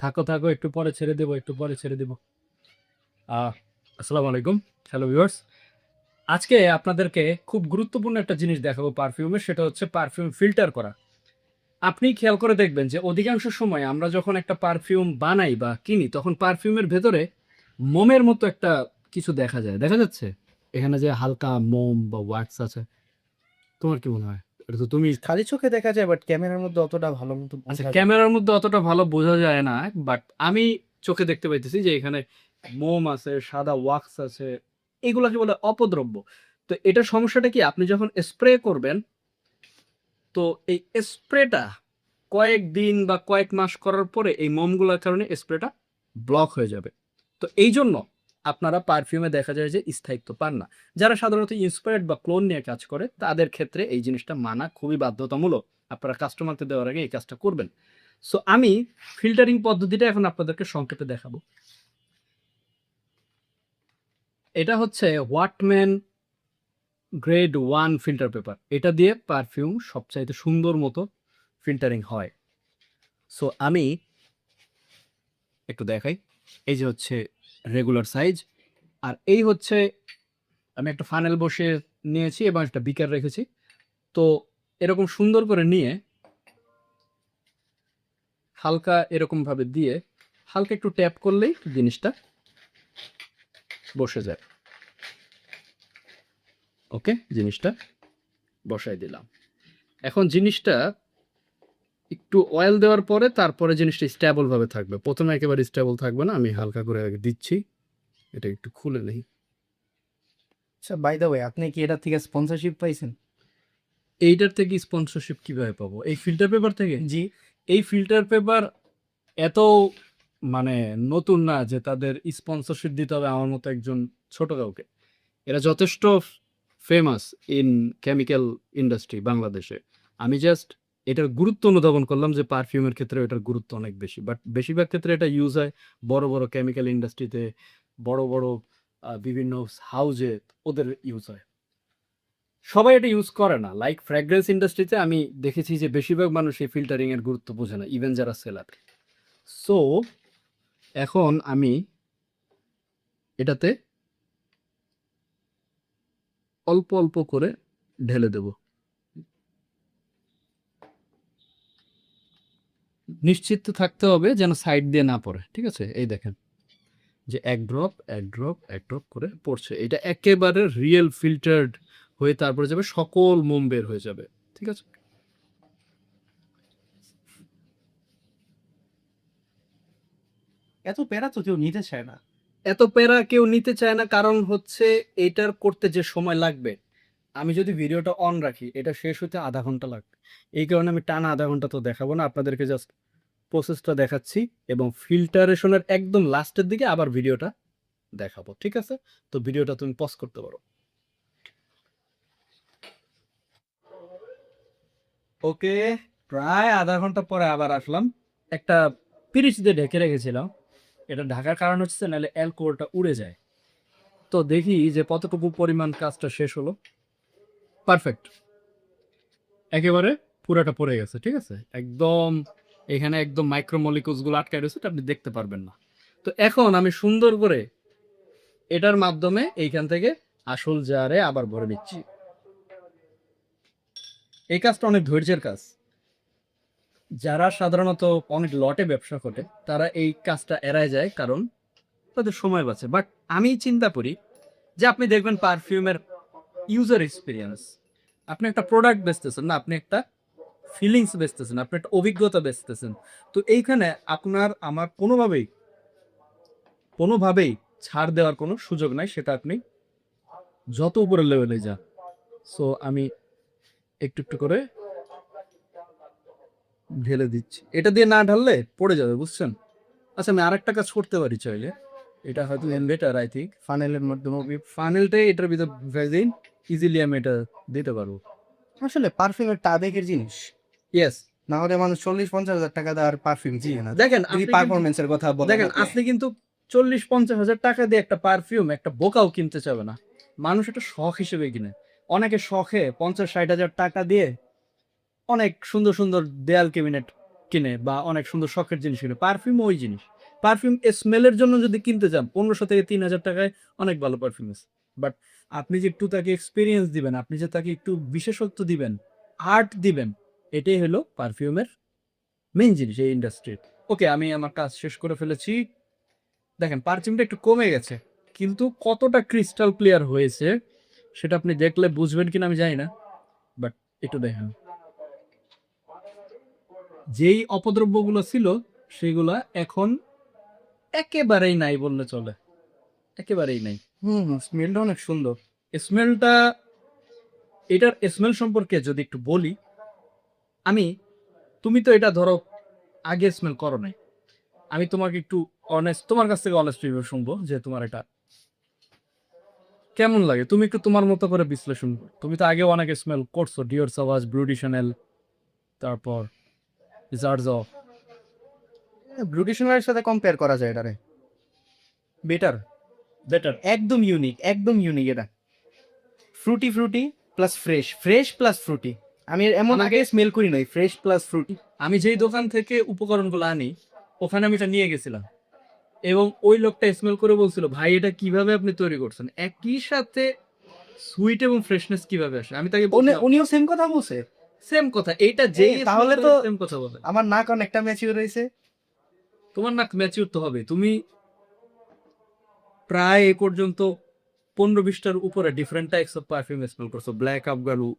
থাকো থাকো, একটু পরে ছেড়ে দেবো, একটু পরে ছেড়ে দেবো। আসসালামু আলাইকুম, হ্যালো ভিউয়ার্স। আজকে আপনাদেরকে খুব গুরুত্বপূর্ণ একটা জিনিস দেখাবো পারফিউমের, সেটা হচ্ছে পারফিউম ফিল্টার করা। আপনি খেয়াল করে দেখবেন যে অধিকাংশ সময় আমরা যখন একটা পারফিউম বানাই বা কিনি, তখন পারফিউমের ভেতরে মোমের মতো একটা কিছু দেখা যায়, দেখা যাচ্ছে এখানে যে হালকা মোম বা ওয়াক্স আছে। তোমার কি মনে হয়? এটা তো তুমি, খালি চোখে দেখা যায়, বাট ক্যামেরার মধ্যে অতটা ভালো মতো আচ্ছা, বোঝা যায় না। ক্যামেরার মধ্যে অতটা ভালো বোঝা যায় না, বাট আমি চোখে দেখতে পাইতেছি যে এখানে মোম আছে, সাদা ওয়াক্স আছে। এগুলাকে বলে অপদ্রব্য। তো এটার সমস্যাটা কি, আপনি যখন স্প্রে করবেন, তো এই স্প্রেটা কয়েকদিন বা কয়েক মাস করার পরে এই মোমগুলোর কারণে স্প্রেটা ব্লক হয়ে যাবে। তো এই জন্য আপনারা পারফিউমে দেখা যায় যে স্থায়িত্ব পান না। যারা সাধারণত ইন্সপায়ার্ড বা ক্লোন নিয়ে কাজ করে, তাদের ক্ষেত্রে এই জিনিসটা মানা খুবই বাধ্যতামূলক। আপনারা কাস্টমারকে দেওয়ার আগে এই কাজটা করবেন। সো আমি ফিল্টারিং পদ্ধতিটা এখন আপনাদেরকে সংক্ষেপে দেখাবো। এটা হচ্ছে ওয়াটম্যান গ্রেড 1 ফিল্টার পেপার। এটা দিয়ে পারফিউম সবচাইতে সুন্দর মতো ফিল্টারিং হয়। সো আমি একটু দেখাই। এই যে হচ্ছে রেগুলার সাইজ, আর এই হচ্ছে, আমি একটা ফানেল বসিয়ে নিয়েছি এবং একটা বিকার রেখেছি। তো এরকম সুন্দর করে নিয়ে হালকা এরকম ভাবে দিয়ে হালকা একটু ট্যাপ করলেই জিনিসটা বসে যায়। ওকে, জিনিসটা বসাই দিলাম। এখন জিনিসটা একটু অয়েল দেওয়ার পরে তারপরে জিনিসটা স্টেবল ভাবে থাকবে। প্রথমে একেবারে স্টেবল থাকবে না, আমি হালকা করে আগে দিচ্ছি। এটা একটু খুলে নেই। আচ্ছা, বাই দ্য ওয়ে, আপনি কি এটা থেকে স্পন্সরশিপ পাইছেন? এইটার থেকে স্পন্সরশিপ কিভাবে পাবো? এই ফিল্টার পেপার থেকে? জি। এই ফিল্টার পেপার এত মানে নতুন না যে তাদের স্পন্সরশিপ দিতে হবে আমার মতো একজন ছোট কাউকে। এরা যথেষ্ট ফেমাস ইন কেমিক্যাল ইন্ডাস্ট্রি বাংলাদেশে। আমি জাস্ট এটার গুরুত্ব অনুধাবন করলাম যে পারফিউমের ক্ষেত্রে এটার গুরুত্ব অনেক বেশি, বাট বেশিরভাগ ক্ষেত্রে এটা ইউজ হয় বড় বড় কেমিক্যাল ইন্ডাস্ট্রিতে, বড় বড় বিভিন্ন হাউজে ওদের ইউজ হয়। সবাই এটা ইউজ করে না। লাইক ফ্র্যাগ্রেন্স ইন্ডাস্ট্রিতে আমি দেখেছি যে বেশিরভাগ মানুষ এই ফিল্টারিং এর গুরুত্ব বোঝে না, ইভেন যারা সেলার। সো এখন আমি এটাতে অল্প অল্প করে ঢেলে দেব। নিশ্চিত থাকতে হবে যেন সাইড দিয়ে না পড়ে, ঠিক আছে? এই দেখেন যে এক ড্রপ এক ড্রপ এক ড্রপ করে পড়ছে। এটা একেবারে রিয়েল ফিল্টার্ড হয়ে তারপরে যাবে, সকল মোম বের হয়ে যাবে, ঠিক আছে? এত প্যারা তো কেউ নিতে চায় না। এত প্যারা কেউ নিতে চায় না, কারণ হচ্ছে এটার করতে যে সময় লাগবে, আমি যদি ভিডিওটা অন রাখি এটা শেষ হতে আধা ঘন্টা লাগবে। এই কারণে আমি টানা আধা ঘন্টা তো দেখাবো না, আপনাদেরকে জাস্ট প্রসেসটা দেখাচ্ছি এবং ফিল্টারেশনের একদম লাস্টের দিকে আবার ভিডিওটা দেখাবো, ঠিক আছে? তো ভিডিওটা তুমি পজ করতে পারো। ওকে, প্রায় আধা ঘন্টা পরে আবার আসলাম। একটা পিরিচ দিয়ে ঢেকে রেখেছিলাম। এটা ঢাকার কারণ হচ্ছে নাহলে অ্যালকোহলটা উড়ে যায়। তো দেখি যে কতটুকু পরিমাণ কাজটা শেষ হলো। পারফেক্ট, একেবারে পুরাটা পড়ে গেছে, ঠিক আছে? একদম এখানে একদম মাইক্রোমলিকুলস গুলো আটকায় রয়েছে, এটা আপনি দেখতে পারবেন না। তো এখন আমি সুন্দর করে এটার মাধ্যমে এইখান থেকে আসল জারে আবার ভরে নিচ্ছি। এই কাজটা অনেক ধৈর্যের কাজ। যারা সাধারণত অনেক লটে ব্যবসা করে তারা এই কাজটা এড়ায় যায়, কারণ তাদের সময় বাঁচে। বাট আমি চিন্তা করি যে আপনি দেখবেন পারফিউমের ইউজার এক্সপিরিয়েন্স, আপনি একটা প্রোডাক্ট বেচতেছেন না, আপনি একটা ফিলিংস বেচতেছেন, আপনি একটা অভিজ্ঞতা বেচতেছেন। তো এইখানে আপনার আমার কোনোভাবেই ছাড় দেওয়ার কোনো সুযোগ নাই, সেটা আপনি যত উপরের লেভেলে যান। সো আমি একটু একটু করে ঢেলে দিচ্ছি। এটা দিয়ে না ঢাললে পড়ে যাবে, বুঝছেন? আচ্ছা, আমি আরেকটা কাজ করতে পারি চাইলে। এটা হয়তো বেটার, আই থিঙ্ক। ফানেলের মাধ্যমে ফানেলটাই এটার ভিতর ভেজিন, ইজিলি আমি এটা দিতে পারবো। আসলে পারফিউম একটা আবেগের জিনিস। ইয়েস। না হলে মানুষ 40-50 হাজার টাকা দেওয়ার পারফিউম জি, কিনে না। দেখেন যদি আপনি কিন্তু, পারফরমেন্সের কথা বলেন দেখেন আপনি। আপনি কিন্তু 40-50 হাজার টাকা দিয়ে একটা পারফিউম একটা বোকাও কিনতে চাবে না। মানুষ এটা শখ হিসেবে কিনে। অনেকে শখে 50-60 হাজার টাকা দিয়ে অনেক সুন্দর সুন্দর দেয়াল ক্যাবিনেট কিনে বা অনেক সুন্দর শখের জিনিস কিনে, পারফিউম ওই জিনিস। পারফিউম স্মেলের জন্য যদি কিনতে যান 1500 থেকে 3000 টাকায় অনেক ভালো পারফিউম আছে। বাট আপনি যে একটু তাকে এক্সপেরিয়েন্স দিবেন, আপনি যে তাকে একটু বিশেষত্ব দিবেন, আর্ট দিবেন, এটাই হলো পারফিউমের মেইন জিনিস এই ইন্ডাস্ট্রির। ওকে, আমি আমার কাজ শেষ করে ফেলেছি। দেখেন পারফিউমটা একটু কমে গেছে, কিন্তু কতটা ক্রিস্টাল ক্লিয়ার হয়েছে সেটা আপনি দেখলে বুঝবেন কিনা আমি জানি না, বাট একটু দেখেন। যেই অপদ্রব্যগুলো ছিল সেগুলা এখন একেবারেই নাই বললে চলে, একেবারেই নাই। স্মেলটা অনেক সুন্দর। স্মেলটা, এটার স্মেল সম্পর্কে যদি একটু বলি আমি, তুমি তো এটা ধরো আগে স্মেল করো নাই, আমি তোমাকে একটু অনেস্ট, তোমার কাছ থেকে অনেস্ট রিভিউ শুনবো যে তোমার এটা কেমন লাগে। তুমি একটু তোমার মতো করে বিশ্লেষণ করো। তুমি তো আগে অনেক স্মেল করছো, ডিওর সাভাজ, ব্লুডি শ্যানেল, তারপর জার্জো। ব্লুডিশনারের সাথে কম্পেয়ার করা যায় এটারে, বেটার, বেটার। একদম ইউনিক, একদম ইউনিক এটা। Frooti Frooti plus fresh, fresh plus Frooti. আমি এমন আগে স্মেল করি নাই, ফ্রেশ প্লাস ফ্রুটি। আমি যেই দোকান থেকে উপকরণগুলো আনি ওখানে আমি এটা নিয়ে গেছিলাম, এবং ওই লোকটা স্মেল করে বলছিল, ভাই এটা কিভাবে আপনি তৈরি করছেন, একই সাথে সুইট এবং ফ্রেশনেস কিভাবে আসে। আমি তাকে উনিও সেম কথা বলছে। সেম কথা, এইটা যেই তাহলে smell তো করে সেম কথা বলে। আমার নাক অনেকটা ম্যাচিউর হয়েছে। তোমার নাক ম্যাচিউর তো হবে, তুমি প্রায় এ পর্যন্ত 15-20টার উপরে different types of perfume smell করছো। ব্ল্যাক আফগালু,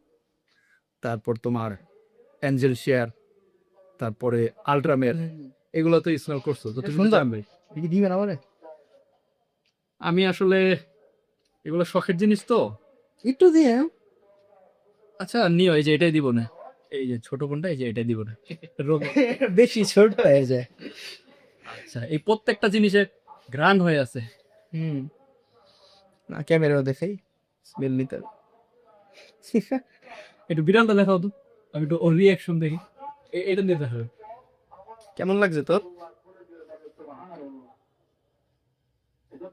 তারপর তোমার অ্যাঞ্জেল শেয়ার, তারপরে আল্ট্রামের, এগুলো তো স্মেল করছো তো তুমি তো সুন্দর। জানবেই। কি দিবেন আমারে? আমি আসলে এগুলো শখের জিনিস তো। একটু দিয়ে। আচ্ছা নিও, এই যে এটাই দিব না, এই যে ছোট কোনটা, এই যে এটাই দিব না। বেশি ছোট হয়ে যায়। আচ্ছা, এই প্রত্যেকটা জিনিসের গ্রান হয়ে আছে। না ক্যামেরাও দেখাই, স্মেল নিতে হবে। একটু বিড়ালটা দেখাও তো, আমি একটু ওর রিয়াকশন দেখি। এটা নিয়ে দেখো কেমন লাগছে তোর?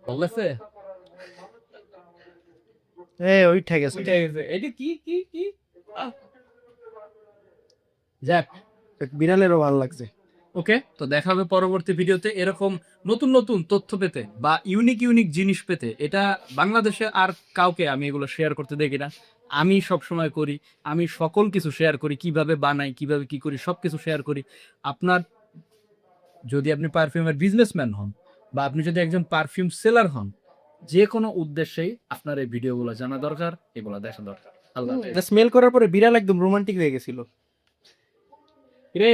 ভালো লাগছে। ওইটা গেছে। এটা কি কি কি যাক, বিড়ালেরও ভালো লাগছে। ওকে, তো দেখা হবে পরবর্তী ভিডিওতে। এরকম নতুন নতুন তথ্য পেতে বা ইউনিক ইউনিক জিনিস পেতে, এটা বাংলাদেশে আর কাউকে আমি এগুলো শেয়ার করতে দেখি না। আমি সব সময় করি, আমি সকল কিছু শেয়ার করি, কিভাবে বানাই, কিভাবে কি করি, সব কিছু শেয়ার করি। আপনার যদি আপনি পারফিউমের বিজনেসম্যান হন বা আপনি যদি একজন পারফিউম সেলার হন, যে কোনো উদ্দেশ্যেই আপনার এই ভিডিওগুলো জানা দরকার, এগুলো দেখা দরকার। আল্লাহ হাফেজ। স্মেল করার পরে বিড়াল একদম রোমান্টিক হয়ে গেছিল। রে